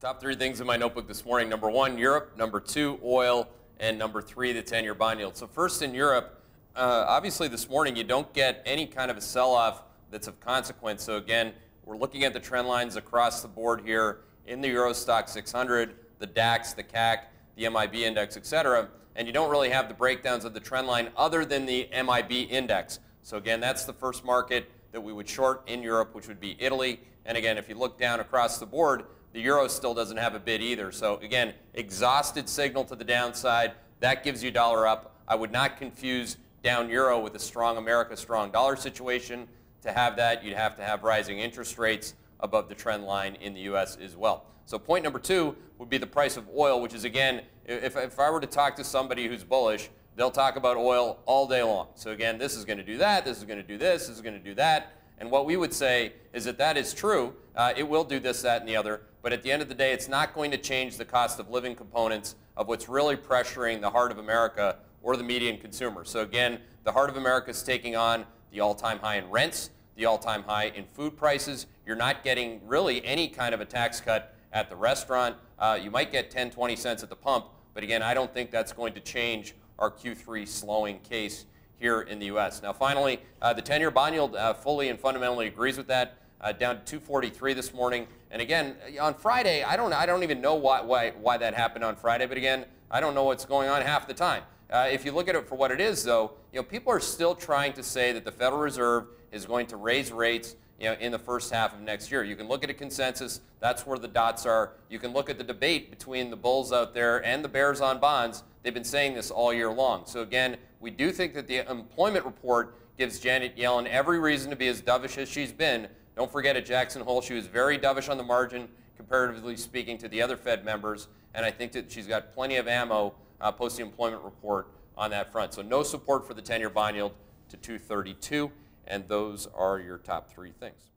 Top three things in my notebook this morning. Number one, Europe. Number two, oil. And number three, the 10-year bond yield. So first in Europe, obviously this morning you don't get any kind of a sell-off that's of consequence. So again, we're looking at the trend lines across the board here in the Euro Stock 600, the DAX, the CAC, the MIB index, etc. And you don't really have the breakdowns of the trend line other than the MIB index. So again, that's the first market that we would short in Europe, which would be Italy. And again, if you look down across the board, the euro still doesn't have a bid either. So again, exhausted signal to the downside. That gives you dollar up. I would not confuse down euro with a strong America, strong dollar situation. To have that, you'd have to have rising interest rates above the trend line in the U.S. as well. So point number two would be the price of oil, which is, again, if I were to talk to somebody who's bullish, they'll talk about oil all day long. So again, this is going to do that, this is going to do this, this is going to do that. And what we would say is that that is true. It will do this, that, and the other. But at the end of the day, it's not going to change the cost of living components of what's really pressuring the heart of America or the median consumer. So again, the heart of America is taking on the all-time high in rents, the all-time high in food prices. You're not getting really any kind of a tax cut at the restaurant. You might get 10, 20 cents at the pump. But again, I don't think that's going to change our Q3 slowing case here in the U.S. Now, finally, the 10-year bond yield fully and fundamentally agrees with that, down to 243 this morning. And again, on Friday, I don't even know why that happened on Friday. But again, I don't know what's going on half the time. If you look at it for what it is, though, people are still trying to say that the Federal Reserve is going to raise rates in the first half of next year. You can look at a consensus. That's where the dots are. You can look at the debate between the bulls out there and the bears on bonds. They've been saying this all year long. So again, we do think that the employment report gives Janet Yellen every reason to be as dovish as she's been. Don't forget at Jackson Hole, she was very dovish on the margin, comparatively speaking, to the other Fed members. And I think that she's got plenty of ammo post the employment report on that front. So no support for the 10-year bond yield to 232. And those are your top three things.